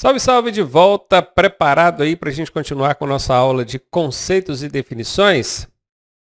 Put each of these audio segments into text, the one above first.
Salve, salve de volta, preparado aí para a gente continuar com a nossa aula de conceitos e definições?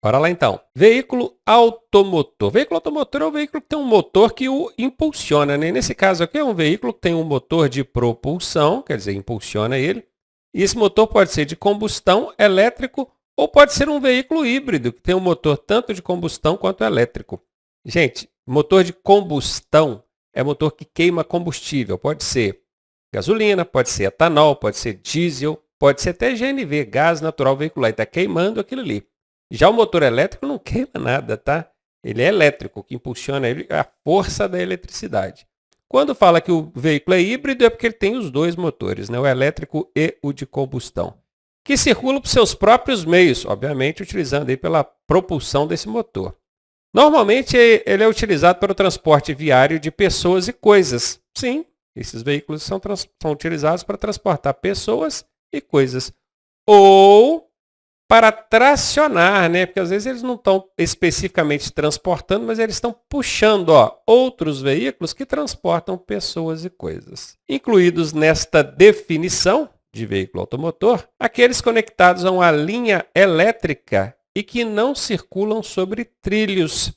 Bora lá então. Veículo automotor. Veículo automotor é um veículo que tem um motor que o impulsiona, né? Nesse caso aqui é um veículo que tem um motor de propulsão, quer dizer, impulsiona ele. E esse motor pode ser de combustão, elétrico, ou pode ser um veículo híbrido, que tem um motor tanto de combustão quanto elétrico. Gente, motor de combustão é motor que queima combustível, pode ser gasolina, pode ser etanol, pode ser diesel, pode ser até GNV, gás natural veicular, e está queimando aquilo ali. Já o motor elétrico não queima nada, tá? Ele é elétrico, o que impulsiona ele é a força da eletricidade. Quando fala que o veículo é híbrido é porque ele tem os dois motores, né? O elétrico e o de combustão, que circulam por seus próprios meios, obviamente utilizando aí pela propulsão desse motor. Normalmente ele é utilizado para o transporte viário de pessoas e coisas. Sim, esses veículos são utilizados para transportar pessoas e coisas. Ou para tracionar, né? Porque às vezes eles não estão especificamente transportando, mas eles estão puxando outros veículos que transportam pessoas e coisas. Incluídos nesta definição de veículo automotor, aqueles conectados a uma linha elétrica e que não circulam sobre trilhos.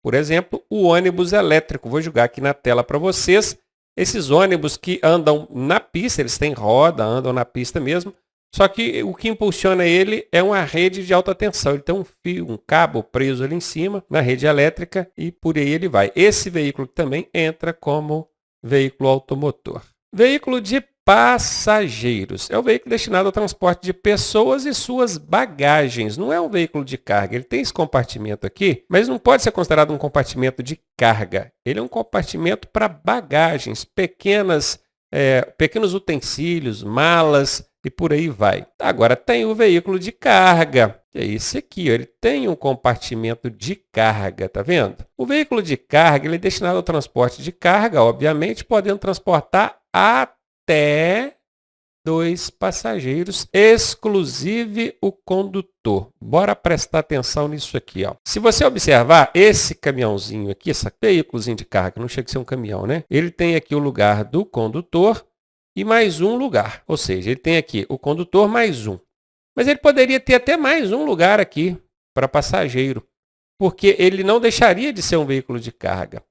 Por exemplo, o ônibus elétrico. Vou jogar aqui na tela para vocês. Esses ônibus que andam na pista, eles têm roda, andam na pista mesmo, só que o que impulsiona ele é uma rede de alta tensão. Ele tem um fio, um cabo preso ali em cima, na rede elétrica, e por aí ele vai. Esse veículo também entra como veículo automotor. Veículo de passageiros. É o veículo destinado ao transporte de pessoas e suas bagagens. Não é um veículo de carga. Ele tem esse compartimento aqui, mas não pode ser considerado um compartimento de carga. Ele é um compartimento para bagagens, pequenos utensílios, malas e por aí vai. Agora tem o veículo de carga, que é esse aqui. Ele tem um compartimento de carga, tá vendo? O veículo de carga ele é destinado ao transporte de carga, obviamente, podendo transportar até 2 passageiros, exclusive o condutor. Bora prestar atenção nisso aqui, ó. Se você observar, esse caminhãozinho aqui, esse veículozinho de carga, não chega a ser um caminhão, né? Ele tem aqui o lugar do condutor e mais um lugar. Ou seja, ele tem aqui o condutor mais um. Mas ele poderia ter até mais um lugar aqui para passageiro, porque ele não deixaria de ser um veículo de carga.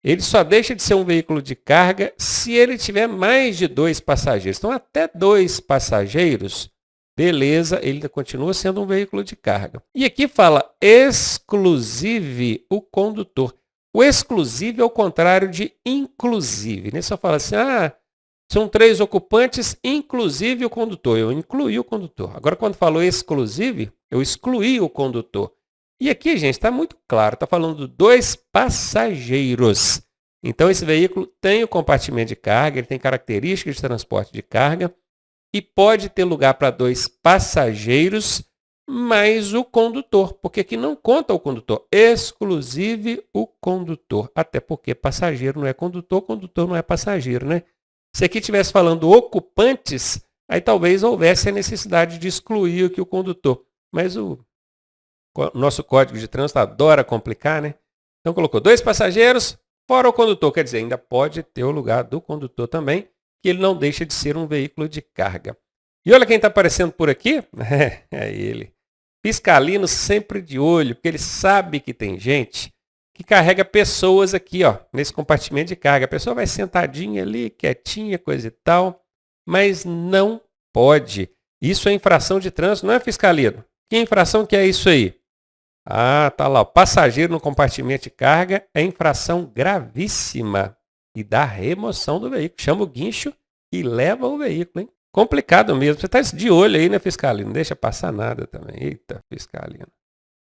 Ele só deixa de ser um veículo de carga se ele tiver mais de 2 passageiros. Então, até 2 passageiros, beleza, ele continua sendo um veículo de carga. E aqui fala exclusive o condutor. O exclusive é o contrário de inclusive. Né? Só fala assim, são 3 ocupantes, inclusive o condutor. Eu incluí o condutor. Agora, quando falou exclusive, eu excluí o condutor. E aqui, gente, está muito claro, está falando de 2 passageiros. Então, esse veículo tem o compartimento de carga, ele tem características de transporte de carga e pode ter lugar para 2 passageiros mais o condutor, porque aqui não conta o condutor, exclusive o condutor. Até porque passageiro não é condutor, condutor não é passageiro, né? Se aqui estivesse falando ocupantes, aí talvez houvesse a necessidade de excluir aqui o condutor. Mas o nosso código de trânsito adora complicar, né? Então colocou 2 passageiros, fora o condutor. Quer dizer, ainda pode ter o lugar do condutor também, que ele não deixa de ser um veículo de carga. E olha quem está aparecendo por aqui. É ele. Fiscalino sempre de olho, porque ele sabe que tem gente que carrega pessoas aqui, nesse compartimento de carga. A pessoa vai sentadinha ali, quietinha, coisa e tal, mas não pode. Isso é infração de trânsito, não é, Fiscalino? Que infração que é isso aí? Tá lá. O passageiro no compartimento de carga é infração gravíssima e dá remoção do veículo. Chama o guincho e leva o veículo, hein? Complicado mesmo. Você está de olho aí, né, Fiscalino? Não deixa passar nada também. Eita, Fiscalino.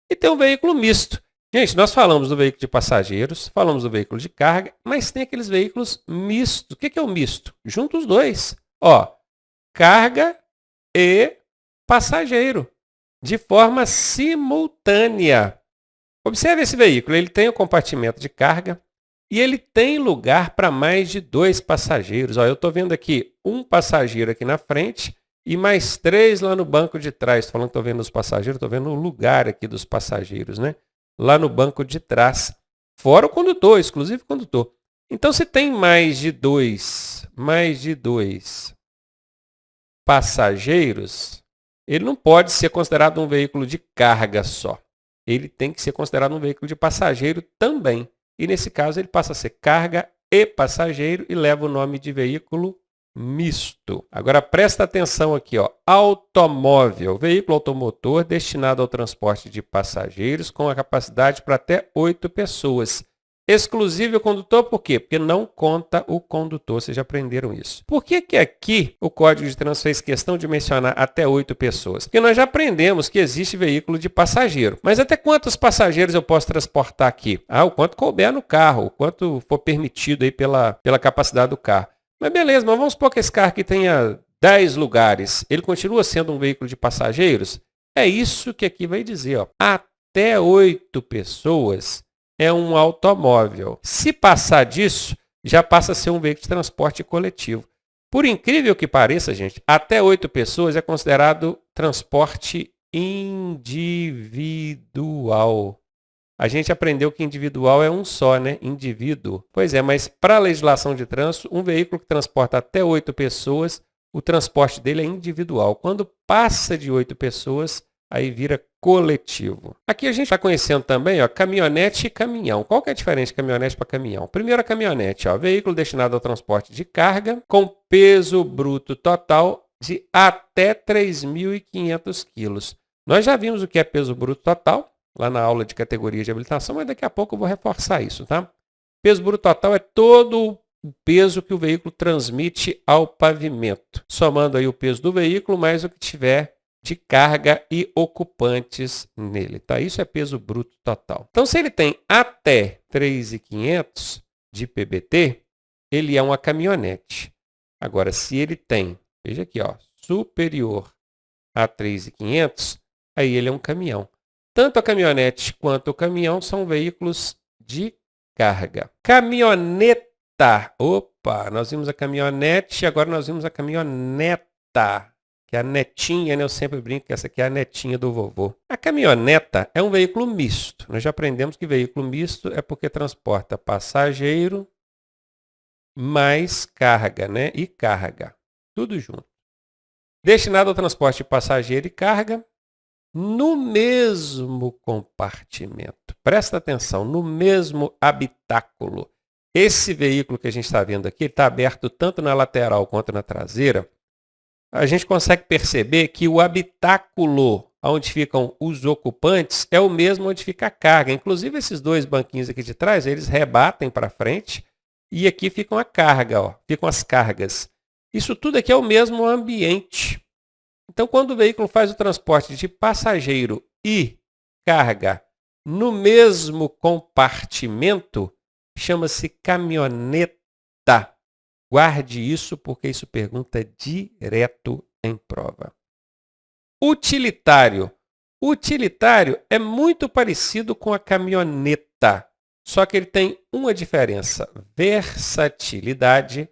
E tem um veículo misto. Gente, nós falamos do veículo de passageiros, falamos do veículo de carga, mas tem aqueles veículos mistos. O que é o misto? Junta os dois. Carga e passageiro. De forma simultânea. Observe esse veículo, ele tem o compartimento de carga e ele tem lugar para mais de 2 passageiros. Eu estou vendo aqui um passageiro aqui na frente e mais 3 lá no banco de trás. Estou falando que estou vendo os passageiros, estou vendo o lugar aqui dos passageiros, né? Lá no banco de trás. Fora o condutor, exclusivo condutor. Então, se tem mais de dois passageiros, ele não pode ser considerado um veículo de carga só. Ele tem que ser considerado um veículo de passageiro também. E nesse caso ele passa a ser carga e passageiro e leva o nome de veículo misto. Agora presta atenção aqui, ó. Automóvel, veículo automotor destinado ao transporte de passageiros com a capacidade para até 8 pessoas. Exclusivo condutor, por quê? Porque não conta o condutor, vocês já aprenderam isso. Por que que aqui o Código de Trânsito fez questão de mencionar até 8 pessoas? Porque nós já aprendemos que existe veículo de passageiro. Mas até quantos passageiros eu posso transportar aqui? O quanto couber no carro, o quanto for permitido aí pela capacidade do carro. Mas beleza, mas vamos supor que esse carro aqui tenha 10 lugares. Ele continua sendo um veículo de passageiros? É isso que aqui vai dizer, ó. Até 8 pessoas é um automóvel. Se passar disso, já passa a ser um veículo de transporte coletivo. Por incrível que pareça, gente, até 8 pessoas é considerado transporte individual. A gente aprendeu que individual é um só, né? Indivíduo. Pois é, mas para a legislação de trânsito, um veículo que transporta até 8 pessoas, o transporte dele é individual. Quando passa de 8 pessoas, aí vira coletivo. Aqui a gente está conhecendo também, ó, caminhonete e caminhão. Qual que é a diferença de caminhonete para caminhão? Primeiro a caminhonete, ó, veículo destinado ao transporte de carga com peso bruto total de até 3.500 quilos. Nós já vimos o que é peso bruto total, lá na aula de categoria de habilitação, mas daqui a pouco eu vou reforçar isso, tá? Peso bruto total é todo o peso que o veículo transmite ao pavimento, somando aí o peso do veículo mais o que tiver de carga e ocupantes nele, tá? Isso é peso bruto total. Então, se ele tem até 3.500 de PBT, ele é uma caminhonete. Agora, se ele tem, veja aqui, ó, superior a 3.500, aí ele é um caminhão. Tanto a caminhonete quanto o caminhão são veículos de carga. Caminhoneta. Opa, nós vimos a caminhonete, agora nós vimos a caminhoneta. Que é a netinha, né? Eu sempre brinco que essa aqui é a netinha do vovô. A caminhoneta é um veículo misto. Nós já aprendemos que veículo misto é porque transporta passageiro mais carga, né? E carga. Tudo junto. Destinado ao transporte de passageiro e carga no mesmo compartimento. Presta atenção, no mesmo habitáculo. Esse veículo que a gente está vendo aqui está aberto tanto na lateral quanto na traseira. A gente consegue perceber que o habitáculo onde ficam os ocupantes é o mesmo onde fica a carga. Inclusive, esses dois banquinhos aqui de trás, eles rebatem para frente e aqui ficam a carga, ó, ficam as cargas. Isso tudo aqui é o mesmo ambiente. Então, quando o veículo faz o transporte de passageiro e carga no mesmo compartimento, chama-se caminhoneta. Guarde isso porque isso pergunta direto em prova. Utilitário. Utilitário é muito parecido com a caminhoneta, só que ele tem uma diferença: versatilidade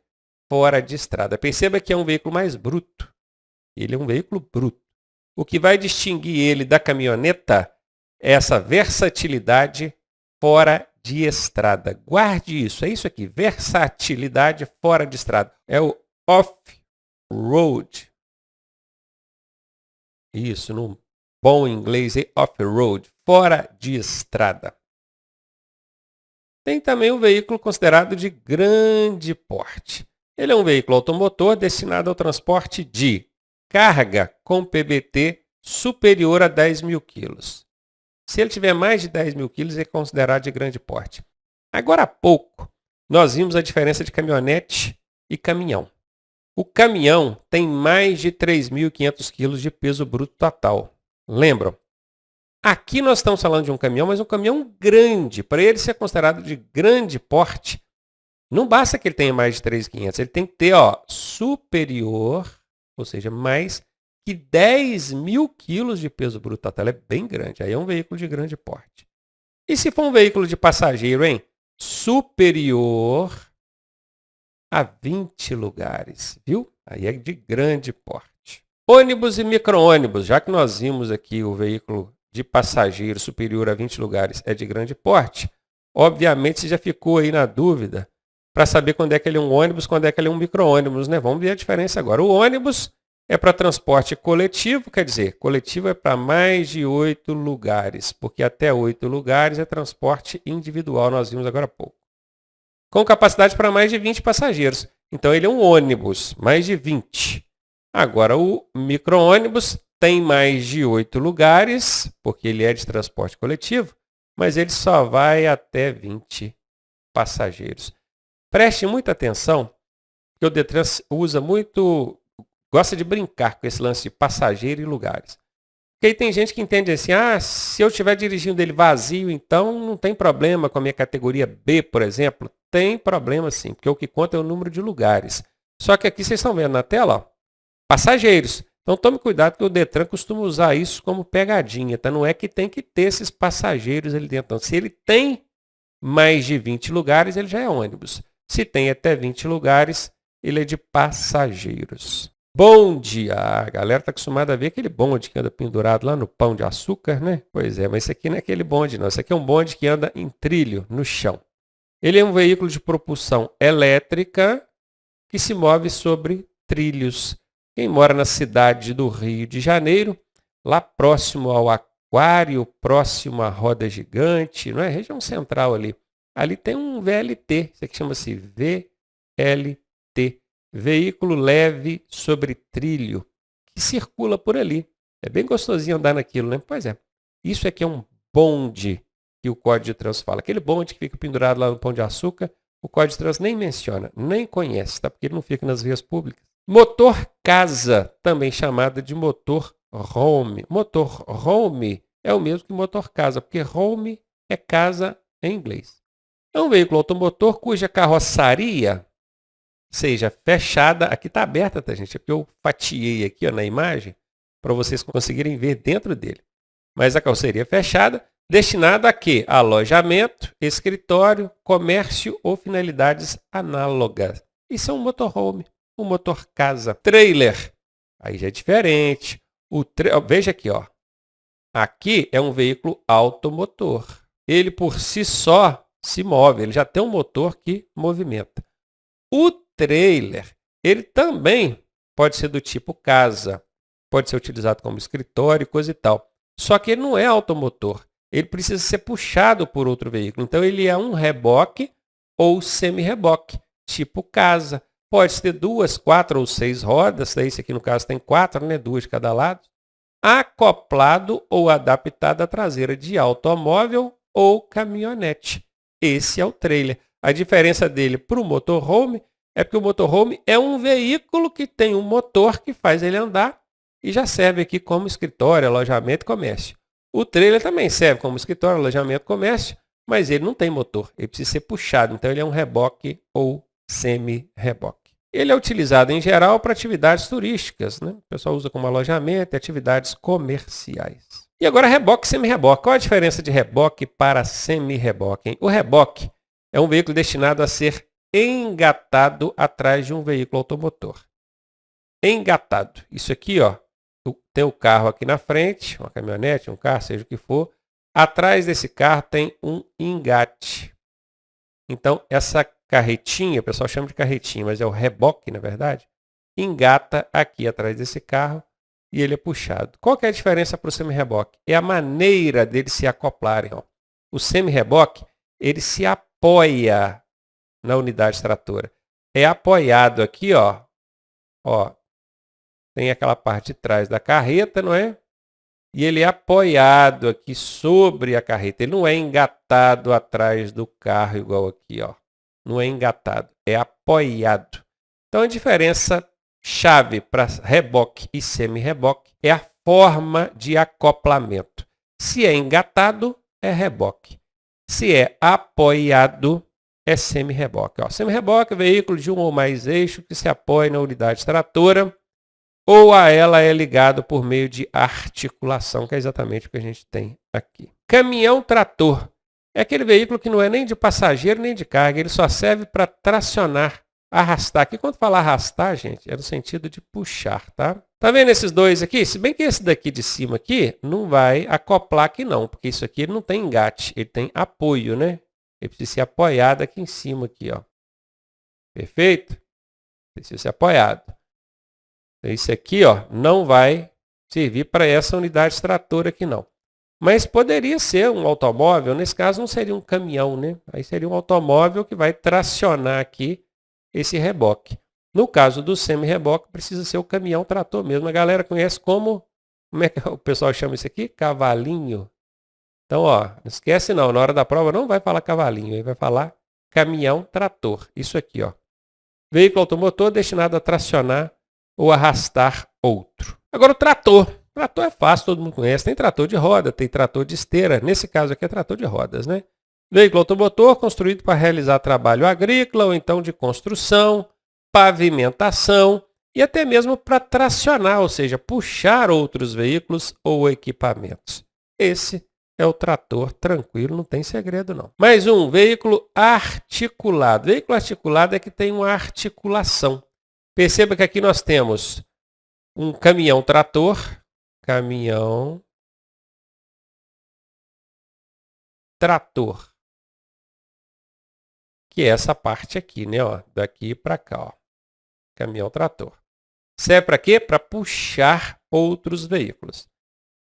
fora de estrada. Perceba que é um veículo mais bruto. Ele é um veículo bruto. O que vai distinguir ele da caminhoneta é essa versatilidade fora de estrada. Guarde isso, é isso aqui, versatilidade fora de estrada. É o off-road. Isso, no bom inglês, é off-road, fora de estrada. Tem também o veículo considerado de grande porte. Ele é um veículo automotor destinado ao transporte de carga com PBT superior a 10.000 quilos. Se ele tiver mais de 10.000 quilos, é considerado de grande porte. Agora há pouco, nós vimos a diferença de caminhonete e caminhão. O caminhão tem mais de 3.500 quilos de peso bruto total. Lembram? Aqui nós estamos falando de um caminhão, mas um caminhão grande. Para ele ser considerado de grande porte, não basta que ele tenha mais de 3.500. Ele tem que ter superior, ou seja, mais que 10.000 quilos de peso bruto total. É bem grande. Aí é um veículo de grande porte. E se for um veículo de passageiro, hein? Superior a 20 lugares, viu? Aí é de grande porte. Ônibus e micro-ônibus. Já que nós vimos aqui o veículo de passageiro superior a 20 lugares é de grande porte, obviamente você já ficou aí na dúvida para saber quando é que ele é um ônibus, quando é que ele é um micro-ônibus, né? Vamos ver a diferença agora. O ônibus é para transporte coletivo, quer dizer, coletivo é para mais de 8 lugares, porque até 8 lugares é transporte individual, nós vimos agora há pouco. Com capacidade para mais de 20 passageiros. Então ele é um ônibus, mais de 20. Agora o micro-ônibus tem mais de 8 lugares, porque ele é de transporte coletivo, mas ele só vai até 20 passageiros. Preste muita atenção, porque o Detran gosta de brincar com esse lance de passageiro e lugares. Porque aí tem gente que entende assim, se eu estiver dirigindo ele vazio, então não tem problema com a minha categoria B, por exemplo. Tem problema sim, porque o que conta é o número de lugares. Só que aqui vocês estão vendo na tela, ó, passageiros. Então tome cuidado que o Detran costuma usar isso como pegadinha, tá? Não é que tem que ter esses passageiros ali dentro. Então, se ele tem mais de 20 lugares, ele já é ônibus. Se tem até 20 lugares, ele é de passageiros. Bonde. A galera está acostumada a ver aquele bonde que anda pendurado lá no Pão de Açúcar, né? Pois é, mas esse aqui não é aquele bonde, não. Esse aqui é um bonde que anda em trilho, no chão. Ele é um veículo de propulsão elétrica que se move sobre trilhos. Quem mora na cidade do Rio de Janeiro, lá próximo ao Aquário, próximo à Roda Gigante, não é? Região central ali. Ali tem um VLT, isso aqui chama-se VLT. Veículo leve sobre trilho, que circula por ali. É bem gostosinho andar naquilo, né? Pois é. Isso aqui é um bonde que o Código de Trânsito fala. Aquele bonde que fica pendurado lá no Pão de Açúcar, o Código de Trânsito nem menciona, nem conhece, tá? Porque ele não fica nas vias públicas. Motor casa, também chamado de motor home. Motor home é o mesmo que motor casa, porque home é casa em inglês. É um veículo automotor cuja carroçaria seja fechada, aqui está aberta, tá, gente? É porque eu fatiei aqui, ó, na imagem para vocês conseguirem ver dentro dele. Mas a carroceria é fechada, destinada a quê? Alojamento, escritório, comércio ou finalidades análogas. Isso é um motorhome, um motor casa. Trailer, aí já é diferente. Veja aqui, ó. Aqui é um veículo automotor. Ele por si só se move, ele já tem um motor que movimenta. O trailer, ele também pode ser do tipo casa, pode ser utilizado como escritório, coisa e tal. Só que ele não é automotor, ele precisa ser puxado por outro veículo. Então ele é um reboque ou semi-reboque, tipo casa. Pode ter 2, 4 ou 6 rodas, esse aqui no caso tem 4, né? 2 de cada lado. Acoplado ou adaptado à traseira de automóvel ou caminhonete. Esse é o trailer. A diferença dele para o motorhome é que o motorhome é um veículo que tem um motor que faz ele andar e já serve aqui como escritório, alojamento e comércio. O trailer também serve como escritório, alojamento e comércio, mas ele não tem motor, ele precisa ser puxado, então ele é um reboque ou semi-reboque. Ele é utilizado em geral para atividades turísticas, né? O pessoal usa como alojamento e atividades comerciais. E agora reboque e semi-reboque. Qual a diferença de reboque para semi-reboque? O reboque é um veículo destinado a ser engatado atrás de um veículo automotor. Engatado. Isso aqui, ó, tem o carro aqui na frente, uma caminhonete, um carro, seja o que for. Atrás desse carro tem um engate. Então, essa carretinha, o pessoal chama de carretinha, mas é o reboque, na verdade, engata aqui atrás desse carro e ele é puxado. Qual que é a diferença para o semi-reboque? É a maneira deles se acoplarem. Ó. O semi-reboque, ele se apoia na unidade tratora. É apoiado aqui, ó. Tem aquela parte de trás da carreta, não é? E ele é apoiado aqui sobre a carreta. Ele não é engatado atrás do carro igual aqui, ó. Não é engatado, é apoiado. Então a diferença chave para reboque e semi-reboque é a forma de acoplamento. Se é engatado, é reboque. Se é apoiado, é semi-reboque. Semi-reboque é veículo de um ou mais eixos que se apoia na unidade tratora ou a ela é ligado por meio de articulação, que é exatamente o que a gente tem aqui. Caminhão-trator é aquele veículo que não é nem de passageiro nem de carga, ele só serve para tracionar, arrastar. Aqui quando fala arrastar, gente, é no sentido de puxar, tá? Tá vendo esses dois aqui? Se bem que esse daqui de cima aqui não vai acoplar aqui não, porque isso aqui ele não tem engate, ele tem apoio, né? Ele precisa ser apoiado aqui em cima, aqui, ó. Perfeito? Precisa ser apoiado. Isso aqui, ó, não vai servir para essa unidade trator aqui, não. Mas poderia ser um automóvel, nesse caso não seria um caminhão, né? Aí seria um automóvel que vai tracionar aqui esse reboque. No caso do semi-reboque, precisa ser o caminhão trator mesmo. A galera conhece como é que o pessoal chama isso aqui? Cavalinho. Então, ó, não esquece não, na hora da prova não vai falar cavalinho, aí vai falar caminhão trator. Isso aqui, ó. Veículo automotor destinado a tracionar ou arrastar outro. Agora o trator. Trator é fácil, todo mundo conhece. Tem trator de roda, tem trator de esteira. Nesse caso aqui é trator de rodas, né? Veículo automotor construído para realizar trabalho agrícola ou então de construção, pavimentação e até mesmo para tracionar, ou seja, puxar outros veículos ou equipamentos. Esse é o trator tranquilo, não tem segredo não. Mais um, veículo articulado. Veículo articulado é que tem uma articulação. Perceba que aqui nós temos um caminhão trator, caminhão trator, que é essa parte aqui, né? Ó, daqui para cá, ó. Caminhão trator. Serve para quê? Para puxar outros veículos.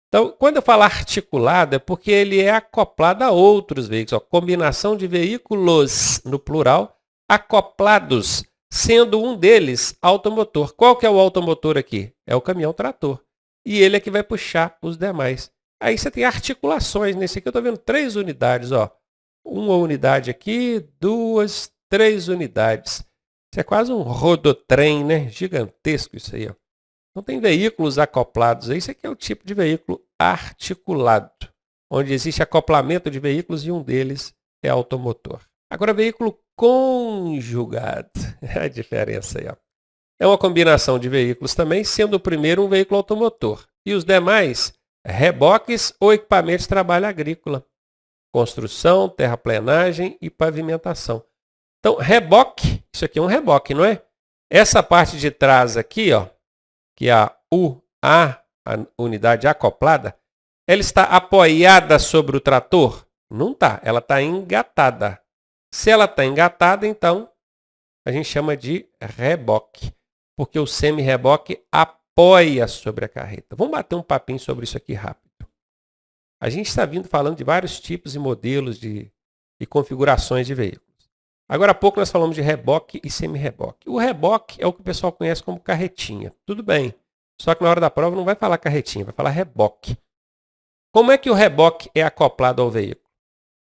Então, quando eu falo articulado, é porque ele é acoplado a outros veículos. Ó, combinação de veículos, no plural, acoplados, sendo um deles automotor. Qual que é o automotor aqui? É o caminhão trator. E ele é que vai puxar os demais. Aí você tem articulações. Nesse aqui eu estou vendo 3 unidades. Ó. Uma unidade aqui, 2, 3 unidades. Isso é quase um rodotrem, né? Gigantesco isso aí, ó. Então tem veículos acoplados. Esse aqui é o tipo de veículo articulado, onde existe acoplamento de veículos e um deles é automotor. Agora, veículo conjugado. É a diferença aí, ó. É uma combinação de veículos também, sendo o primeiro um veículo automotor. E os demais, reboques ou equipamentos de trabalho agrícola. Construção, terraplenagem e pavimentação. Então, reboque, isso aqui é um reboque, não é? Essa parte de trás aqui, ó, que é a unidade acoplada, ela está apoiada sobre o trator? Não está, ela está engatada. Se ela está engatada, então a gente chama de reboque, porque o semi-reboque apoia sobre a carreta. Vamos bater um papinho sobre isso aqui rápido. A gente está vindo falando de vários tipos e modelos e configurações de veículos. Agora há pouco nós falamos de reboque e semi-reboque. O reboque é o que o pessoal conhece como carretinha. Tudo bem. Só que na hora da prova não vai falar carretinha, vai falar reboque. Como é que o reboque é acoplado ao veículo?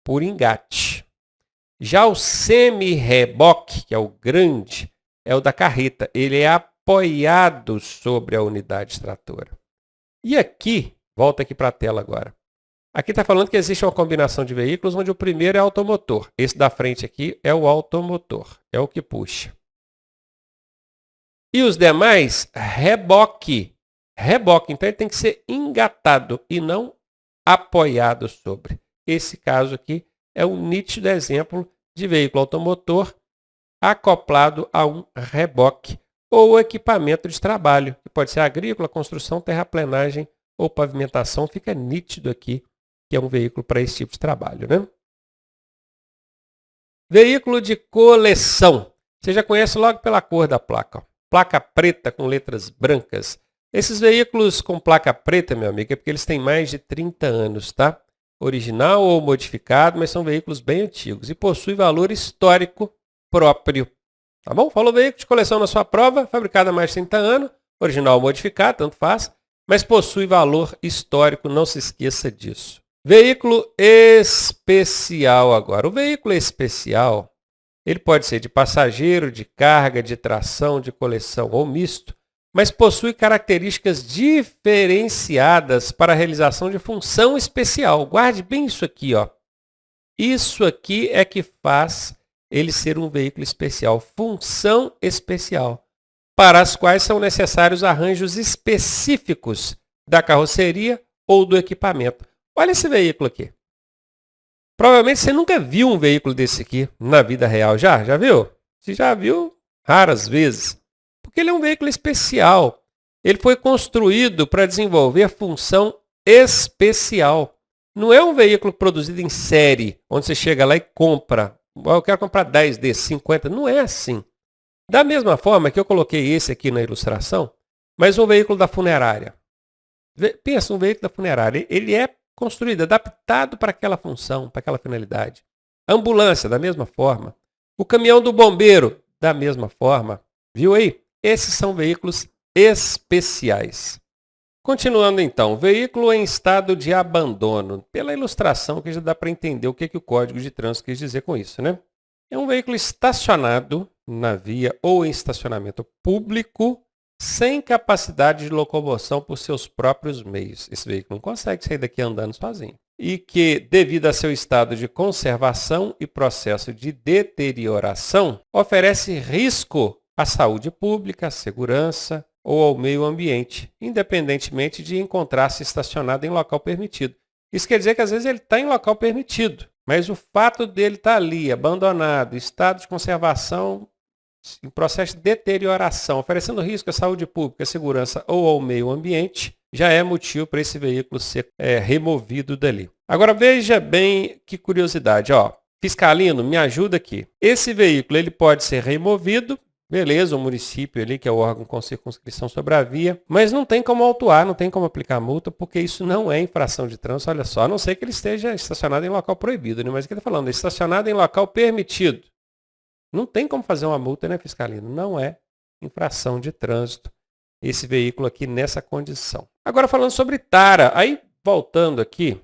Por engate. Já o semi-reboque, que é o grande, é o da carreta. Ele é apoiado sobre a unidade tratora. E aqui, volta aqui para a tela agora. Aqui está falando que existe uma combinação de veículos onde o primeiro é automotor. Esse da frente aqui é o automotor, é o que puxa. E os demais, reboque. Reboque, então ele tem que ser engatado e não apoiado sobre. Esse caso aqui é um nítido exemplo de veículo automotor acoplado a um reboque ou equipamento de trabalho, que pode ser agrícola, construção, terraplenagem ou pavimentação. Fica nítido aqui que é um veículo para esse tipo de trabalho, né? Veículo de coleção. Você já conhece logo pela cor da placa. Ó. Placa preta com letras brancas. Esses veículos com placa preta, meu amigo, é porque eles têm mais de 30 anos, tá? Original ou modificado, mas são veículos bem antigos e possuem valor histórico próprio. Tá bom? Falou veículo de coleção na sua prova, fabricado há mais de 30 anos, original ou modificado, tanto faz, mas possui valor histórico, não se esqueça disso. Veículo especial agora. O veículo especial, ele pode ser de passageiro, de carga, de tração, de coleção ou misto, mas possui características diferenciadas para a realização de função especial. Guarde bem isso aqui, ó. Isso aqui é que faz ele ser um veículo especial, função especial, para as quais são necessários arranjos específicos da carroceria ou do equipamento. Olha esse veículo aqui. Provavelmente você nunca viu um veículo desse aqui na vida real. Já viu? Se já viu, raras vezes. Porque ele é um veículo especial. Ele foi construído para desenvolver função especial. Não é um veículo produzido em série, onde você chega lá e compra. Eu quero comprar 10 desses, 50. Não é assim. Da mesma forma que eu coloquei esse aqui na ilustração, Mas um veículo da funerária. Pensa, um veículo da funerária, ele é construído, adaptado para aquela função, para aquela finalidade. A ambulância, da mesma forma. O caminhão do bombeiro, da mesma forma. Viu aí? Esses são veículos especiais. Continuando então, veículo em estado de abandono. Pela ilustração que já dá para entender o que o Código de Trânsito quis dizer com isso, né? É um veículo estacionado na via ou em estacionamento público, sem capacidade de locomoção por seus próprios meios. Esse veículo não consegue sair daqui andando sozinho. E que, devido a seu estado de conservação e processo de deterioração, oferece risco à saúde pública, à segurança ou ao meio ambiente, independentemente de encontrar-se estacionado em local permitido. Isso quer dizer que às vezes ele está em local permitido, mas o fato dele estar ali, abandonado, estado de conservação, em processo de deterioração, oferecendo risco à saúde pública, à segurança ou ao meio ambiente, já é motivo para esse veículo ser removido dali. Agora veja bem que curiosidade, ó. Fiscalino, me ajuda aqui. Esse veículo ele pode ser removido, beleza, o município ali, que é o órgão com circunscrição sobre a via, mas não tem como autuar, não tem como aplicar multa, porque isso não é infração de trânsito, olha só, a não ser que ele esteja estacionado em local proibido, né? Mas o que ele está falando? Estacionado em local permitido. Não tem como fazer uma multa, né, fiscalino? Não é infração de trânsito esse veículo aqui nessa condição. Agora falando sobre tara, aí voltando aqui,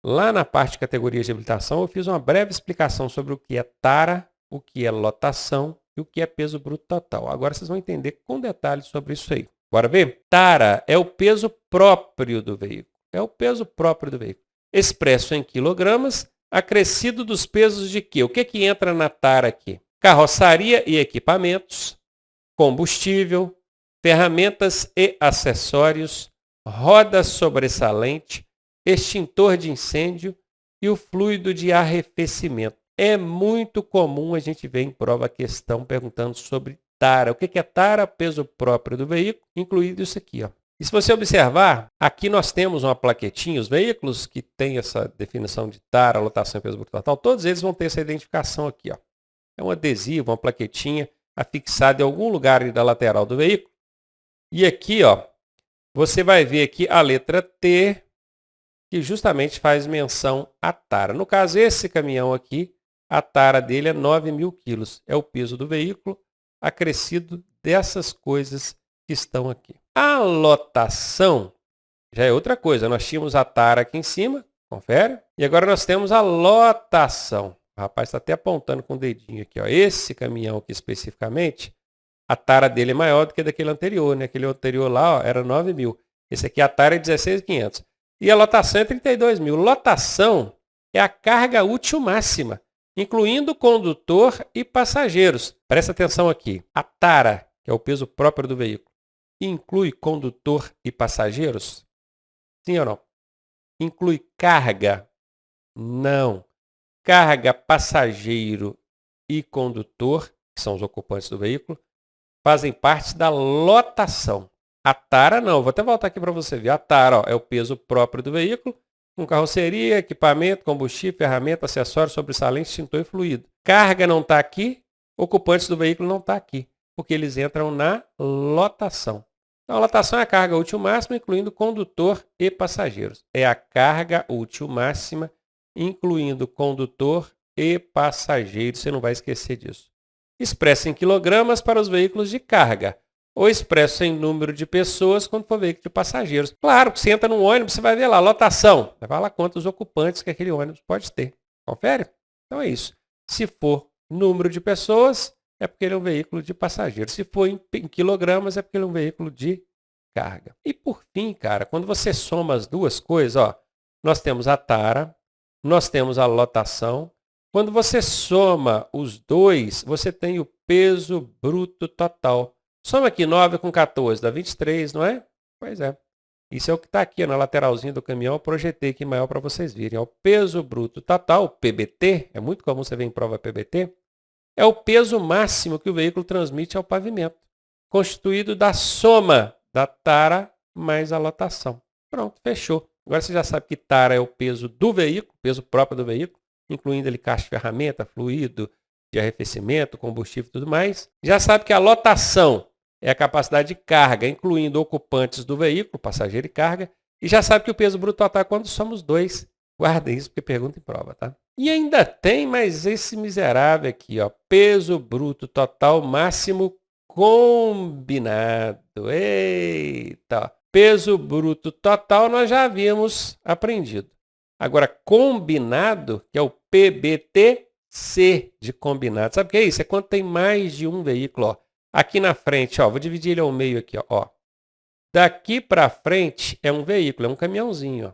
lá na parte de categorias de habilitação, eu fiz uma breve explicação sobre o que é tara, o que é lotação e o que é peso bruto total. Agora vocês vão entender com detalhes sobre isso aí. Bora ver? Tara é o peso próprio do veículo. É o peso próprio do veículo. Expresso em quilogramas, acrescido dos pesos de quê? O que entra na tara aqui? Carroçaria e equipamentos, combustível, ferramentas e acessórios, roda sobressalente, extintor de incêndio e o fluido de arrefecimento. É muito comum a gente ver em prova a questão perguntando sobre tara. O que é tara? Peso próprio do veículo, incluído isso aqui, ó. E se você observar, aqui nós temos uma plaquetinha, os veículos que têm essa definição de tara, lotação e peso bruto total, todos eles vão ter essa identificação aqui, ó. É um adesivo, uma plaquetinha afixada em algum lugar da lateral do veículo. E aqui, ó, você vai ver aqui a letra T, que justamente faz menção à tara. No caso, esse caminhão aqui, a tara dele é 9.000 quilos. É o peso do veículo acrescido dessas coisas que estão aqui. A lotação já é outra coisa. Nós tínhamos a tara aqui em cima, confere? E agora nós temos a lotação. O rapaz está até apontando com o dedinho aqui, ó. Esse caminhão aqui especificamente, a tara dele é maior do que daquele anterior, né? Aquele anterior lá, ó, era 9.000. Esse aqui, a tara é 16.500. E a lotação é 32.000. Lotação é a carga útil máxima, incluindo condutor e passageiros. Presta atenção aqui. A tara, que é o peso próprio do veículo, inclui condutor e passageiros? Sim ou não? Inclui carga? Não. Carga, passageiro e condutor, que são os ocupantes do veículo, fazem parte da lotação. A tara não, vou até voltar aqui para você ver. A tara, ó, é o peso próprio do veículo, com carroceria, equipamento, combustível, ferramenta, acessório, sobressalente, extintor e fluido. Carga não está aqui, ocupantes do veículo não está aqui, porque eles entram na lotação. Então, a lotação é a carga útil máxima, incluindo condutor e passageiros. É a carga útil máxima, incluindo condutor e passageiro. Você não vai esquecer disso. Expresso em quilogramas para os veículos de carga, ou expresso em número de pessoas quando for veículo de passageiros. Claro que você entra num ônibus, você vai ver lá, lotação. Vai lá quantos ocupantes que aquele ônibus pode ter. Confere? Então é isso. Se for número de pessoas, é porque ele é um veículo de passageiros. Se for em quilogramas, é porque ele é um veículo de carga. E por fim, cara, quando você soma as duas coisas, ó, nós temos a tara, nós temos a lotação. Quando você soma os dois, você tem o peso bruto total. Soma aqui 9 com 14, dá 23, não é? Pois é. Isso é o que está aqui na lateralzinha do caminhão. Eu projetei aqui maior para vocês verem. É o peso bruto total, o PBT. É muito comum você ver em prova PBT. É o peso máximo que o veículo transmite ao pavimento, constituído da soma da tara mais a lotação. Pronto, fechou. Agora você já sabe que tara é o peso do veículo, peso próprio do veículo, incluindo ali caixa de ferramenta, fluido, de arrefecimento, combustível e tudo mais. Já sabe que a lotação é a capacidade de carga, incluindo ocupantes do veículo, passageiro e carga. E já sabe que o peso bruto total é quando somos dois. Guardem isso porque pergunta em prova, tá? E ainda tem mais esse miserável aqui, ó, peso bruto total máximo combinado. Eita! Peso bruto total nós já havíamos aprendido. Agora, combinado, que é o PBTC de combinado. Sabe o que é isso? É quando tem mais de um veículo. Ó. Aqui na frente, ó, vou dividir ele ao meio aqui. Ó. Daqui para frente é um veículo, é um caminhãozinho. Ó.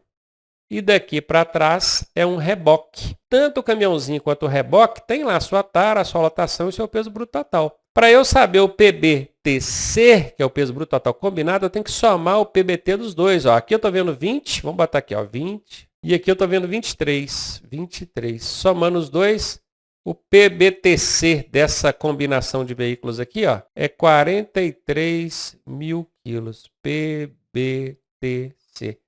E daqui para trás é um reboque. Tanto o caminhãozinho quanto o reboque tem lá a sua tara, a sua lotação e o seu peso bruto total. Para eu saber o PBTC, que é o peso bruto total combinado, eu tenho que somar o PBT dos dois. Ó. Aqui eu estou vendo 20, vamos botar aqui, ó, 20. E aqui eu estou vendo 23. Somando os dois, o PBTC dessa combinação de veículos aqui, ó, é 43 mil quilos. PBTC.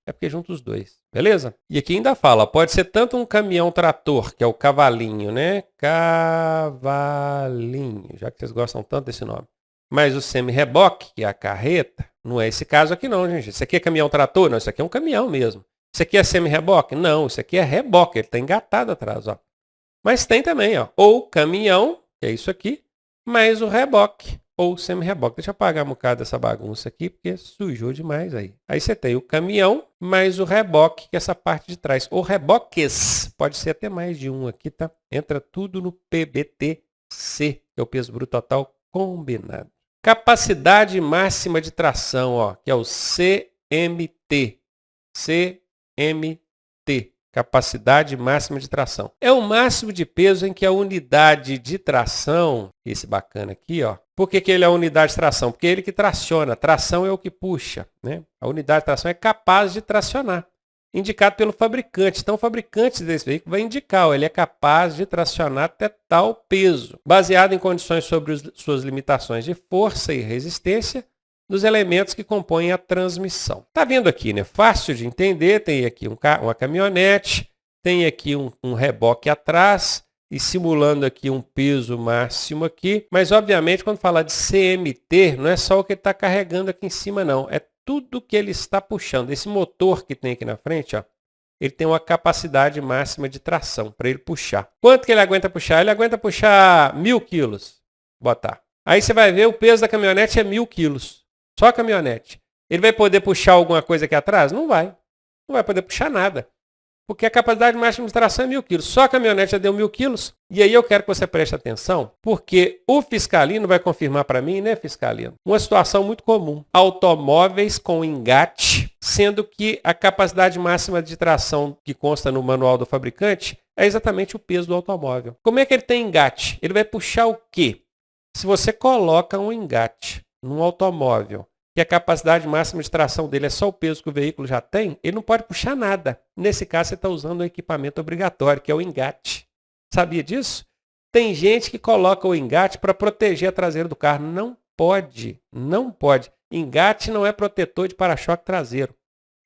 É porque junta os dois. Beleza? E aqui ainda fala, pode ser tanto um caminhão-trator, que é o cavalinho, né? Cavalinho, já que vocês gostam tanto desse nome. Mas o semi-reboque, que é a carreta, não é esse caso aqui não, gente. Isso aqui é caminhão-trator? Não, isso aqui é um caminhão mesmo. Isso aqui é semi-reboque? Não, isso aqui é reboque, ele está engatado atrás, ó. Mas tem também, ó, ou caminhão, que é isso aqui, mais o reboque, ou semi-reboque. Deixa eu apagar um bocado dessa bagunça aqui, porque sujou demais aí. Aí você tem o caminhão, mais o reboque, que é essa parte de trás. Ou reboques, pode ser até mais de um aqui, tá? Entra tudo no PBTC, que é o peso bruto total combinado. Capacidade máxima de tração, ó, que é o CMT. CMT, capacidade máxima de tração. É o máximo de peso em que a unidade de tração, esse bacana aqui, ó. Por que ele é a unidade de tração? Porque é ele que traciona. Tração é o que puxa, né? A unidade de tração é capaz de tracionar, indicado pelo fabricante. Então, o fabricante desse veículo vai indicar, ó, ele é capaz de tracionar até tal peso, baseado em condições sobre suas limitações de força e resistência dos elementos que compõem a transmissão. Tá vendo aqui, né? Fácil de entender, tem aqui uma caminhonete, tem aqui um reboque atrás e simulando aqui um peso máximo aqui, mas obviamente quando falar de CMT, não é só o que ele está carregando aqui em cima não, é tudo que ele está puxando. Esse motor que tem aqui na frente, ó, ele tem uma capacidade máxima de tração para ele puxar. Quanto que ele aguenta puxar? Ele aguenta puxar 1.000 quilos. Botar. Aí você vai ver o peso da caminhonete é 1.000 quilos. Só a caminhonete. Ele vai poder puxar alguma coisa aqui atrás? Não vai. Não vai poder puxar nada. Porque a capacidade máxima de tração é 1.000 quilos. Só a caminhonete já deu 1.000 quilos. E aí eu quero que você preste atenção, porque o Fiscalino vai confirmar para mim, né, Fiscalino? Uma situação muito comum. Automóveis com engate, sendo que a capacidade máxima de tração que consta no manual do fabricante é exatamente o peso do automóvel. Como é que ele tem engate? Ele vai puxar o quê? Se você coloca um engate num automóvel, que a capacidade máxima de tração dele é só o peso que o veículo já tem, ele não pode puxar nada. Nesse caso, você está usando um equipamento obrigatório, que é o engate. Sabia disso? Tem gente que coloca o engate para proteger a traseira do carro. Não pode, não pode. Engate não é protetor de para-choque traseiro.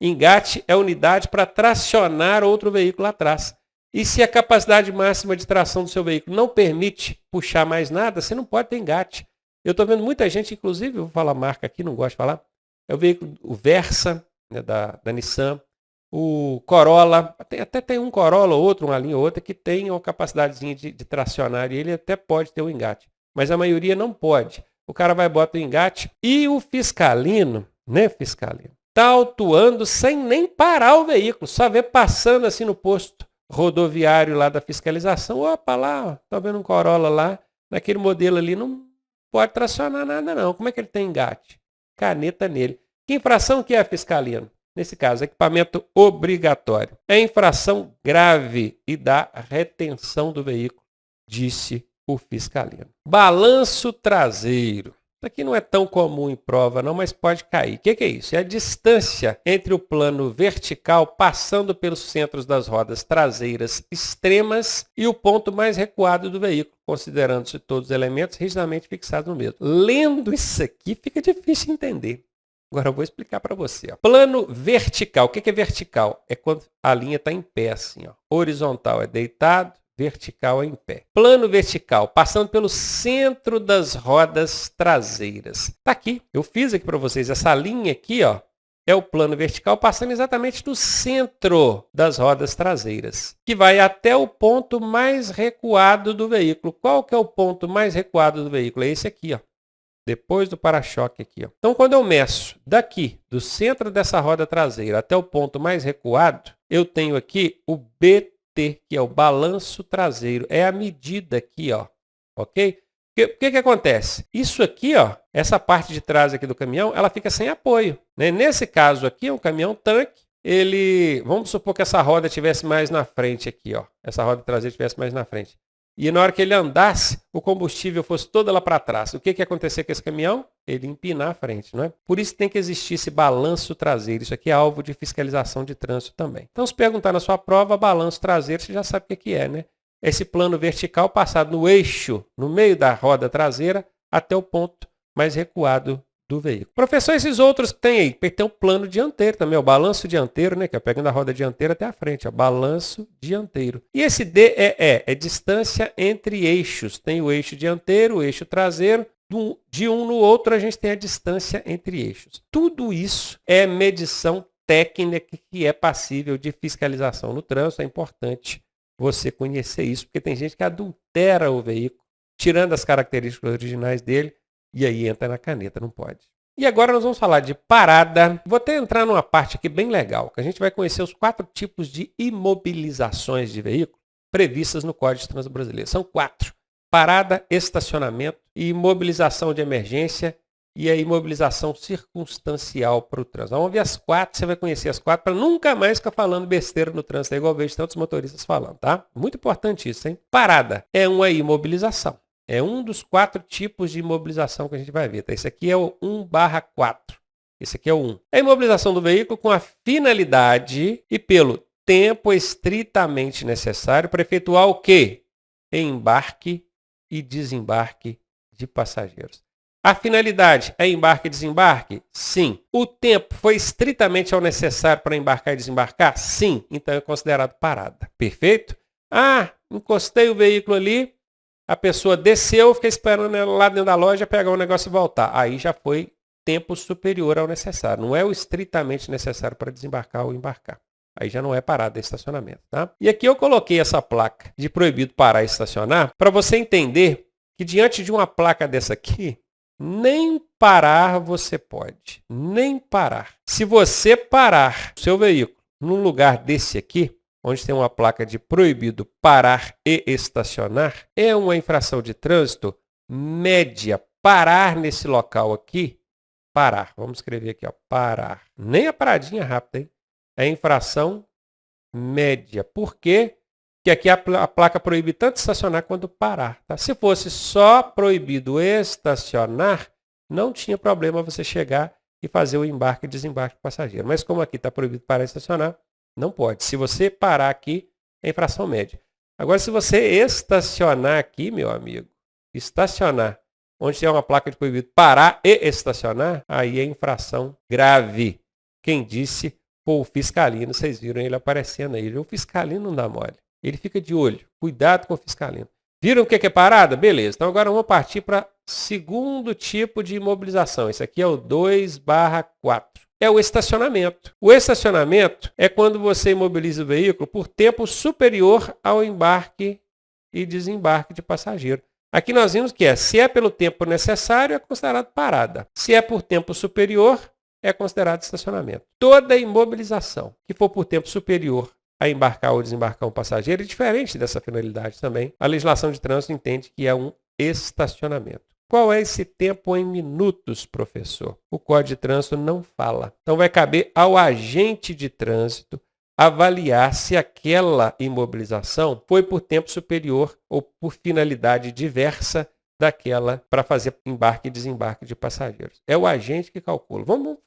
Engate é unidade para tracionar outro veículo atrás. E se a capacidade máxima de tração do seu veículo não permite puxar mais nada, você não pode ter engate. Eu estou vendo muita gente, inclusive, eu vou falar marca aqui, não gosto de falar, é o veículo, o Versa, né, da Nissan, o Corolla, até tem um Corolla ou outro, uma linha ou outra, que tem uma capacidadezinha de tracionar e ele até pode ter um engate, mas a maioria não pode. O cara vai botar o engate e o Fiscalino, né, Fiscalino, está autuando sem nem parar o veículo, só vê passando assim no posto rodoviário lá da fiscalização, opa lá, está vendo um Corolla lá, naquele modelo ali, não pode tracionar nada não. Como é que ele tem engate? Caneta nele. Que infração que é, Fiscalino? Nesse caso, equipamento obrigatório. É infração grave e dá retenção do veículo, disse o Fiscalino. Balanço traseiro. Isso aqui não é tão comum em prova não, mas pode cair. O que é isso? É a distância entre o plano vertical passando pelos centros das rodas traseiras extremas e o ponto mais recuado do veículo, considerando-se todos os elementos rigidamente fixados no mesmo. Lendo isso aqui fica difícil entender. Agora eu vou explicar para você. Ó. Plano vertical. O que é vertical? É quando a linha está em pé, assim. Ó. Horizontal é deitado, vertical em pé. Plano vertical, passando pelo centro das rodas traseiras. Tá aqui, eu fiz aqui para vocês essa linha aqui, ó, é o plano vertical passando exatamente no centro das rodas traseiras, que vai até o ponto mais recuado do veículo. Qual que é o ponto mais recuado do veículo? É esse aqui, ó. Depois do para-choque aqui, ó. Então, quando eu meço daqui, do centro dessa roda traseira até o ponto mais recuado, eu tenho aqui o BT, que é o balanço traseiro. É a medida aqui, ó. Ok? O que acontece? Isso aqui, ó, essa parte de trás aqui do caminhão, ela fica sem apoio, né? Nesse caso aqui, é um caminhão-tanque. Vamos supor que essa roda estivesse mais na frente aqui, ó. Essa roda traseira estivesse mais na frente. E na hora que ele andasse, o combustível fosse todo lá para trás. O que ia acontecer com esse caminhão? Ele empinar a frente, não é? Por isso tem que existir esse balanço traseiro. Isso aqui é alvo de fiscalização de trânsito também. Então, se perguntar na sua prova, balanço traseiro, você já sabe o que é, né? Esse plano vertical passado no eixo, no meio da roda traseira, até o ponto mais recuado do veículo. Professor, esses outros que tem aí, tem o plano dianteiro também, o balanço dianteiro, né, que é pegando a roda dianteira até a frente, o balanço dianteiro. E esse DEE é distância entre eixos. Tem o eixo dianteiro, o eixo traseiro. De um no outro, a gente tem a distância entre eixos. Tudo isso é medição técnica que é passível de fiscalização no trânsito. É importante você conhecer isso, porque tem gente que adultera o veículo, tirando as características originais dele, e aí entra na caneta, não pode. E agora nós vamos falar de parada. Vou até entrar numa parte aqui bem legal, que a gente vai conhecer os 4 tipos de imobilizações de veículo previstas no Código de Trânsito Brasileiro. São 4. Parada, estacionamento, imobilização de emergência e a imobilização circunstancial para o trânsito. Vamos ver as 4, você vai conhecer as 4 para nunca mais ficar falando besteira no trânsito, é igual eu vejo tantos motoristas falando, tá? Muito importante isso, hein? Parada é uma imobilização. É um dos 4 tipos de imobilização que a gente vai ver. Tá? Esse aqui é o 1/4. Esse aqui é o 1. É a imobilização do veículo com a finalidade e pelo tempo estritamente necessário para efetuar o quê? Embarque e desembarque de passageiros. A finalidade é embarque e desembarque? Sim. O tempo foi estritamente ao necessário para embarcar e desembarcar? Sim. Então é considerado parada. Perfeito? Ah, encostei o veículo ali. A pessoa desceu, fiquei esperando ela lá dentro da loja pegar o negócio e voltar. Aí já foi tempo superior ao necessário. Não é o estritamente necessário para desembarcar ou embarcar. Aí já não é parada, é estacionamento. Tá? E aqui eu coloquei essa placa de proibido parar e estacionar para você entender que diante de uma placa dessa aqui, nem parar você pode. Nem parar. Se você parar o seu veículo num lugar desse aqui, onde tem uma placa de proibido parar e estacionar, é uma infração de trânsito média. Parar nesse local aqui, parar. Vamos escrever aqui, ó, parar. Nem a paradinha rápida, hein? É infração média. Por quê? Porque aqui a placa proíbe tanto estacionar quanto parar. Tá? Se fosse só proibido estacionar, não tinha problema você chegar e fazer o embarque e desembarque do passageiro. Mas como aqui está proibido parar e estacionar, não pode. Se você parar aqui, é infração média. Agora, se você estacionar aqui, meu amigo, estacionar, onde tem uma placa de proibido parar e estacionar, aí é infração grave. Quem disse? Pô, o fiscalino, vocês viram ele aparecendo aí. O fiscalino não dá mole. Ele fica de olho. Cuidado com o fiscalino. Viram o que é parada? Beleza. Então agora vamos partir para segundo tipo de imobilização. Esse aqui é o 2/4. É o estacionamento. O estacionamento é quando você imobiliza o veículo por tempo superior ao embarque e desembarque de passageiro. Aqui nós vimos que se é pelo tempo necessário, é considerado parada. Se é por tempo superior, é considerado estacionamento. Toda imobilização que for por tempo superior a embarcar ou desembarcar um passageiro é diferente dessa finalidade também. A legislação de trânsito entende que é um estacionamento. Qual é esse tempo em minutos, professor? O Código de Trânsito não fala. Então vai caber ao agente de trânsito avaliar se aquela imobilização foi por tempo superior ou por finalidade diversa daquela para fazer embarque e desembarque de passageiros. É o agente que calcula. Vamos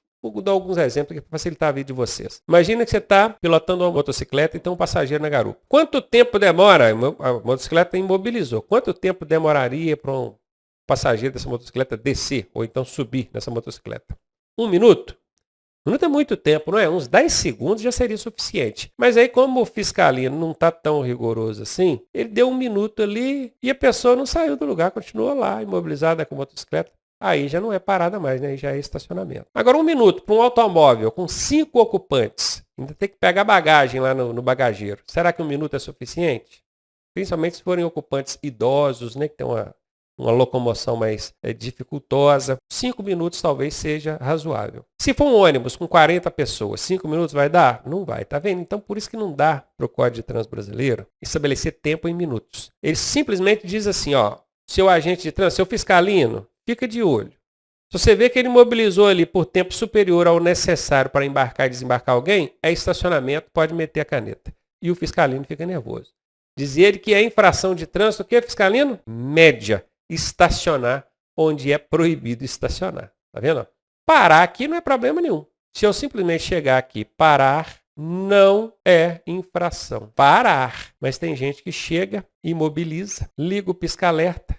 dar alguns exemplos aqui para facilitar a vida de vocês. Imagina que você está pilotando uma motocicleta e tem um passageiro na garupa. Quanto tempo demora? A motocicleta imobilizou. Quanto tempo demoraria para um passageiro dessa motocicleta descer ou então subir nessa motocicleta? 1 minuto? minuto é muito tempo, não é? Uns 10 segundos já seria suficiente. Mas aí, como o fiscalino não está tão rigoroso assim, ele deu 1 minuto ali e a pessoa não saiu do lugar, continuou lá, imobilizada com a motocicleta. Aí já não é parada mais, né? Aí já é estacionamento. Agora, 1 minuto para um automóvel com 5 ocupantes, ainda tem que pegar bagagem lá no bagageiro. Será que 1 minuto é suficiente? Principalmente se forem ocupantes idosos, né? Que tem uma locomoção mais dificultosa. 5 minutos talvez seja razoável. Se for um ônibus com 40 pessoas, 5 minutos vai dar? Não vai, tá vendo? Então, por isso que não dá para o Código de Trânsito Brasileiro estabelecer tempo em minutos. Ele simplesmente diz assim, ó, seu agente de trânsito, seu fiscalino, fica de olho. Se você vê que ele mobilizou ali por tempo superior ao necessário para embarcar e desembarcar alguém, é estacionamento, pode meter a caneta. E o fiscalino fica nervoso. Diz ele que é infração de trânsito, o que, fiscalino? Média. Estacionar onde é proibido estacionar. Tá vendo? Parar aqui não é problema nenhum. Se eu simplesmente chegar aqui, parar, não é infração. Parar. Mas tem gente que chega, imobiliza, liga o pisca-alerta,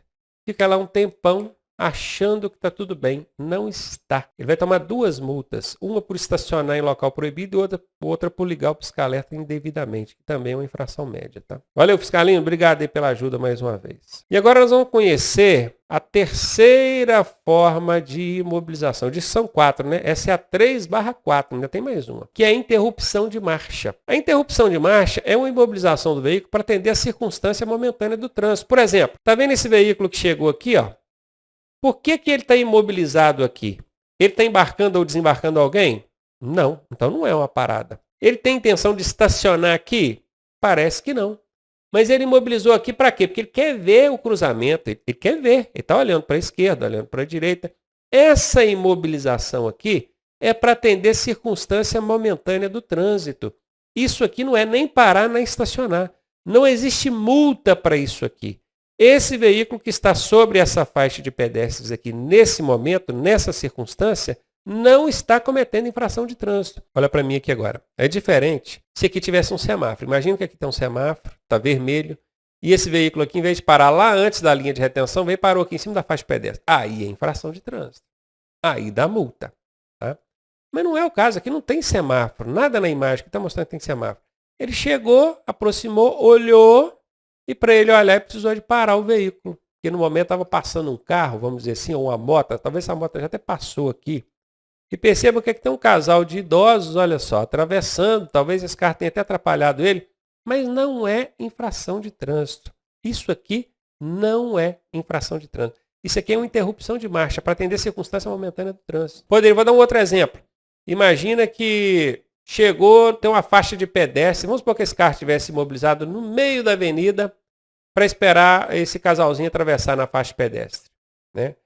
fica lá um tempão achando que está tudo bem. Não está. Ele vai tomar 2 multas. Uma por estacionar em local proibido e outra por ligar o pisca-alerta indevidamente, que também é uma infração média. Tá? Valeu, fiscalinho. Obrigado aí pela ajuda mais uma vez. E agora nós vamos conhecer a terceira forma de imobilização. São 4, né? Essa é a 3/4, ainda tem mais uma, que é a interrupção de marcha. A interrupção de marcha é uma imobilização do veículo para atender a circunstância momentânea do trânsito. Por exemplo, tá vendo esse veículo que chegou aqui, ó? Por que ele está imobilizado aqui? Ele está embarcando ou desembarcando alguém? Não, então não é uma parada. Ele tem intenção de estacionar aqui? Parece que não. Mas ele imobilizou aqui para quê? Porque ele quer ver o cruzamento, ele quer ver. Ele está olhando para a esquerda, olhando para a direita. Essa imobilização aqui é para atender circunstância momentânea do trânsito. Isso aqui não é nem parar nem estacionar. Não existe multa para isso aqui. Esse veículo que está sobre essa faixa de pedestres aqui, nesse momento, nessa circunstância, não está cometendo infração de trânsito. Olha para mim aqui agora. É diferente se aqui tivesse um semáforo. Imagina que aqui tem um semáforo, está vermelho, e esse veículo aqui, em vez de parar lá antes da linha de retenção, veio e parou aqui em cima da faixa de pedestre. Aí é infração de trânsito. Aí dá multa. Tá? Mas não é o caso. Aqui não tem semáforo. Nada na imagem que está mostrando que tem semáforo. Ele chegou, aproximou, olhou, e para ele olhar, ele precisou de parar o veículo. Porque no momento estava passando um carro, vamos dizer assim, ou uma moto. Talvez essa moto já até passou aqui. E perceba que aqui tem um casal de idosos, olha só, atravessando. Talvez esse carro tenha até atrapalhado ele. Mas não é infração de trânsito. Isso aqui não é infração de trânsito. Isso aqui é uma interrupção de marcha para atender circunstância momentânea do trânsito. Vou dar um outro exemplo. Imagina que chegou, tem uma faixa de pedestre. Vamos supor que esse carro estivesse imobilizado no meio da avenida para esperar esse casalzinho atravessar na faixa de pedestre. Né?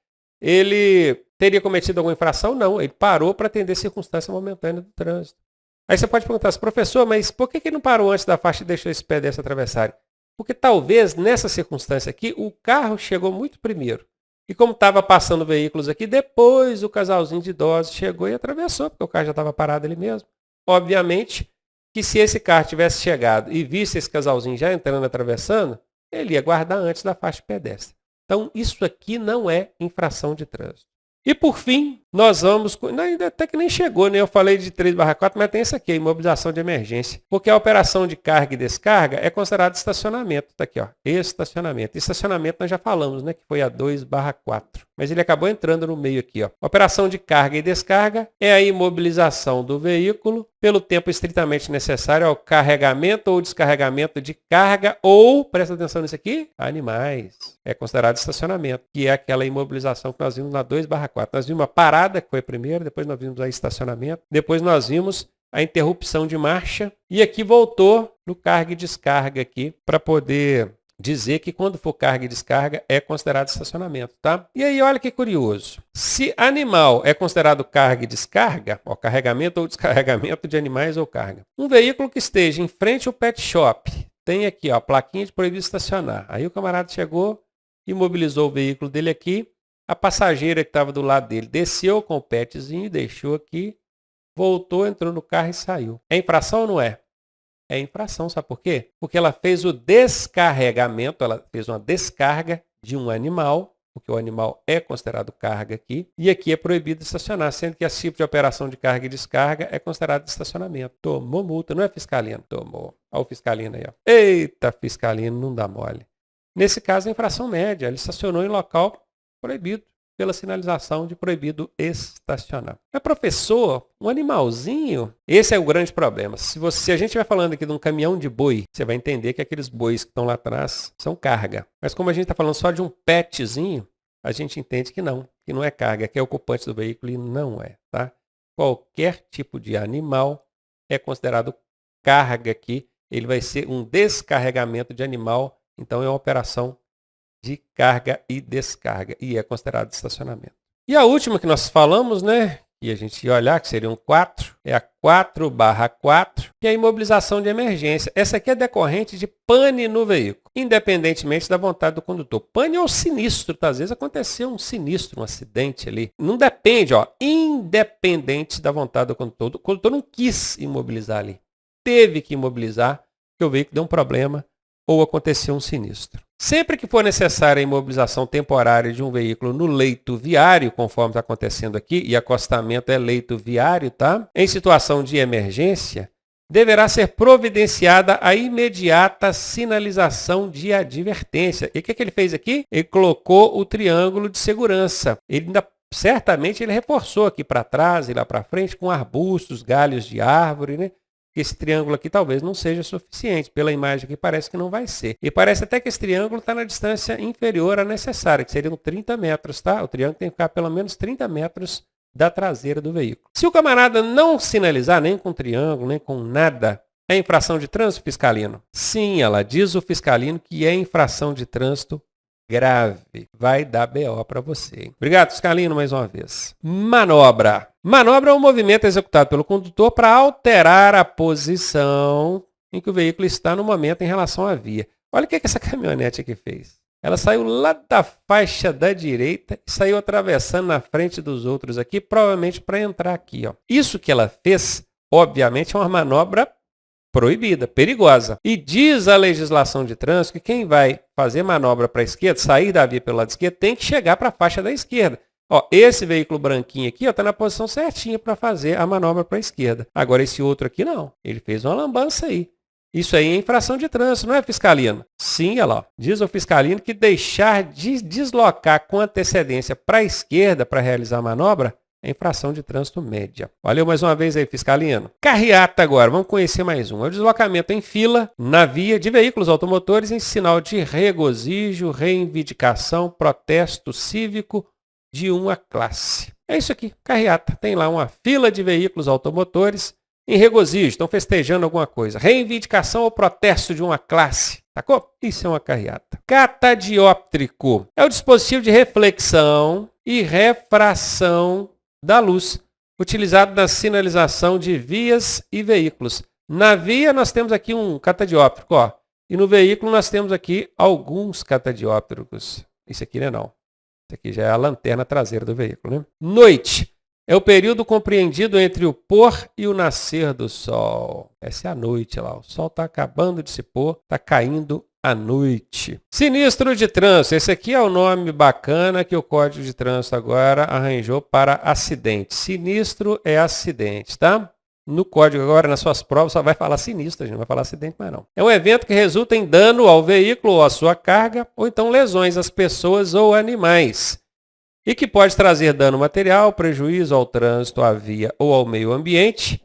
Ele teria cometido alguma infração? Não, ele parou para atender circunstância momentânea do trânsito. Aí você pode perguntar assim, professor, mas por que ele não parou antes da faixa e deixou esse pedestre atravessar? Porque talvez nessa circunstância aqui o carro chegou muito primeiro. E como estava passando veículos aqui, depois o casalzinho de idosos chegou e atravessou, porque o carro já estava parado ali mesmo. Obviamente que se esse carro tivesse chegado e visse esse casalzinho já entrando, atravessando, ele ia guardar antes da faixa de pedestre. Então, isso aqui não é infração de trânsito. E por fim, nós vamos... Ainda até que nem chegou, né? Eu falei de 3/4, mas tem esse aqui, a imobilização de emergência. Porque a operação de carga e descarga é considerada estacionamento. Está aqui, ó, estacionamento. Estacionamento nós já falamos, né? Que foi a 2/4. Mas ele acabou entrando no meio aqui, ó. Operação de carga e descarga é a imobilização do veículo pelo tempo estritamente necessário ao carregamento ou descarregamento de carga ou, presta atenção nisso aqui, animais. É considerado estacionamento, que é aquela imobilização que nós vimos na 2/4. Nós vimos a parada, que foi a primeira, depois nós vimos a estacionamento, depois nós vimos a interrupção de marcha e aqui voltou no carga e descarga aqui para poder dizer que quando for carga e descarga é considerado estacionamento, tá? E aí olha que curioso, se animal é considerado carga e descarga, ó, carregamento ou descarregamento de animais ou carga, um veículo que esteja em frente ao pet shop, tem aqui, ó, plaquinha de proibido estacionar, aí o camarada chegou, imobilizou o veículo dele aqui, a passageira que estava do lado dele desceu com o petzinho, deixou aqui, voltou, entrou no carro e saiu. É infração ou não é? É infração, sabe por quê? Porque ela fez o descarregamento, ela fez uma descarga de um animal porque o animal é considerado carga aqui, e aqui é proibido estacionar, sendo que esse tipo de operação de carga e descarga é considerado estacionamento. Tomou multa, não é, Fiscalino? Tomou. Olha o Fiscalino aí, ó. Eita, Fiscalino, não dá mole. Nesse caso, a infração média, ele estacionou em local proibido, pela sinalização de proibido estacionar. Mas, professor, um animalzinho, esse é o grande problema. Se a gente estiver falando aqui de um caminhão de boi, você vai entender que aqueles bois que estão lá atrás são carga. Mas como a gente está falando só de um petzinho, a gente entende que não é carga, que é ocupante do veículo e não é, tá? Qualquer tipo de animal é considerado carga aqui, ele vai ser um descarregamento de animal, então é uma operação de carga e descarga, e é considerado estacionamento. E a última que nós falamos, né, e a gente ia olhar, que seria um 4, é a 4/4, que é a imobilização de emergência. Essa aqui é decorrente de pane no veículo, independentemente da vontade do condutor. Pane ou sinistro, tá? Às vezes aconteceu um sinistro, um acidente ali. Não depende, ó, independente da vontade do condutor. O condutor não quis imobilizar ali. Teve que imobilizar, porque o veículo deu um problema ou aconteceu um sinistro. Sempre que for necessária a imobilização temporária de um veículo no leito viário, conforme está acontecendo aqui, e acostamento é leito viário, tá? Em situação de emergência, deverá ser providenciada a imediata sinalização de advertência. E o que ele fez aqui? Ele colocou o triângulo de segurança. Certamente ele reforçou aqui para trás e lá para frente com arbustos, galhos de árvore, né? Esse triângulo aqui talvez não seja suficiente. Pela imagem aqui parece que não vai ser. E parece até que esse triângulo está na distância inferior à necessária, que seriam 30 metros, tá? O triângulo tem que ficar pelo menos 30 metros da traseira do veículo. Se o camarada não sinalizar nem com triângulo, nem com nada, é infração de trânsito, Fiscalino? Sim, ela diz o Fiscalino que é infração de trânsito grave. Vai dar BO para você. Hein? Obrigado, Fiscalino, mais uma vez. Manobra. Manobra é um movimento executado pelo condutor para alterar a posição em que o veículo está no momento em relação à via. Olha o que essa caminhonete aqui fez. Ela saiu lá da faixa da direita e saiu atravessando na frente dos outros aqui, provavelmente para entrar aqui. Ó. Isso que ela fez, obviamente, é uma manobra proibida, perigosa. E diz a legislação de trânsito que quem vai fazer manobra para a esquerda, sair da via pelo lado esquerdo, tem que chegar para a faixa da esquerda. Ó, esse veículo branquinho aqui está na posição certinha para fazer a manobra para a esquerda. Agora esse outro aqui não. Ele fez uma lambança aí. Isso aí é infração de trânsito, não é, Fiscalino? Sim, olha lá. Diz o Fiscalino que deixar de deslocar com antecedência para a esquerda para realizar a manobra é infração de trânsito média. Valeu mais uma vez aí, Fiscalino. Carreata agora, vamos conhecer mais um. É o deslocamento em fila na via de veículos automotores em sinal de regozijo, reivindicação, protesto cívico de uma classe. É isso aqui, carreata. Tem lá uma fila de veículos automotores em regozijo, estão festejando alguma coisa. Reivindicação ou protesto de uma classe. Sacou? Isso é uma carreata. Catadióptrico é o dispositivo de reflexão e refração da luz, utilizado na sinalização de vias e veículos. Na via nós temos aqui um catadióptrico, ó, e no veículo nós temos aqui alguns catadióptricos. Isso aqui não é não. Isso aqui já é a lanterna traseira do veículo, né? Noite é o período compreendido entre o pôr e o nascer do sol. Essa é a noite lá. O sol está acabando de se pôr, está caindo à noite. Sinistro de trânsito. Esse aqui é o nome bacana que o Código de Trânsito agora arranjou para acidente. Sinistro é acidente, tá? No código agora, nas suas provas, só vai falar sinistro, a gente não vai falar acidente mais não. É um evento que resulta em dano ao veículo ou à sua carga, ou então lesões às pessoas ou animais. E que pode trazer dano material, prejuízo ao trânsito, à via ou ao meio ambiente,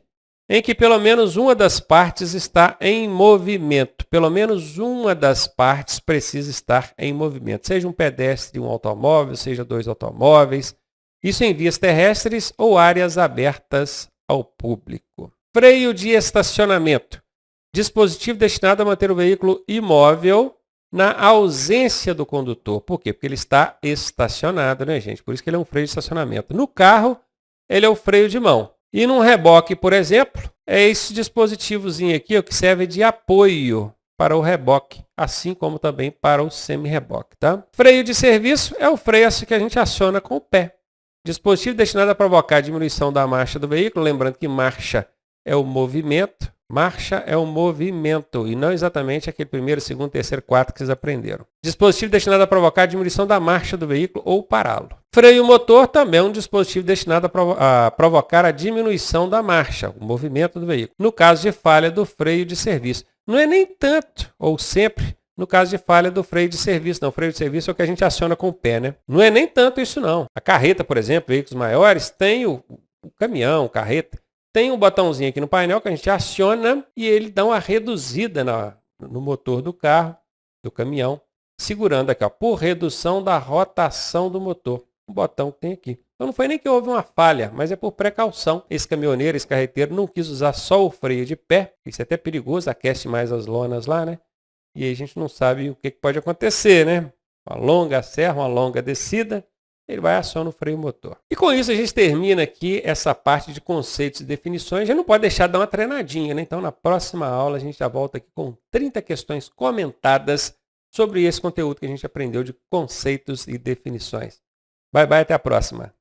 em que pelo menos uma das partes está em movimento. Pelo menos uma das partes precisa estar em movimento. Seja um pedestre, um automóvel, seja dois automóveis. Isso em vias terrestres ou áreas abertas ao público. Freio de estacionamento. Dispositivo destinado a manter o veículo imóvel na ausência do condutor. Por quê? Porque ele está estacionado, né, gente? Por isso que ele é um freio de estacionamento. No carro, ele é o freio de mão. E num reboque, por exemplo, é esse dispositivozinho aqui, ó, que serve de apoio para o reboque, assim como também para o semi-reboque, tá? Freio de serviço é o freio que a gente aciona com o pé. Dispositivo destinado a provocar a diminuição da marcha do veículo, lembrando que marcha é o movimento, Marcha é um movimento e não exatamente aquele primeiro, segundo, terceiro, quarto que vocês aprenderam. Dispositivo destinado a provocar a diminuição da marcha do veículo ou pará-lo. Freio motor também é um dispositivo destinado a provocar a diminuição da marcha, o movimento do veículo. No caso de falha do freio de serviço. Não é nem tanto, ou sempre, no caso de falha do freio de serviço. Não, o freio de serviço é o que a gente aciona com o pé, né? Não é nem tanto isso, não. A carreta, por exemplo, veículos maiores, tem o caminhão, carreta, tem um botãozinho aqui no painel que a gente aciona e ele dá uma reduzida no motor do carro, do caminhão, segurando aqui, ó, por redução da rotação do motor. O botão que tem aqui. Então não foi nem que houve uma falha, mas é por precaução. Esse caminhoneiro, esse carreteiro não quis usar só o freio de pé. Isso é até perigoso, aquece mais as lonas lá, né? E aí a gente não sabe o que pode acontecer, né? Uma longa serra, uma longa descida, ele vai acionar o freio motor. E com isso a gente termina aqui essa parte de conceitos e definições. Já não pode deixar de dar uma treinadinha, né? Então na próxima aula a gente já volta aqui com 30 questões comentadas sobre esse conteúdo que a gente aprendeu de conceitos e definições. Bye, bye, até a próxima.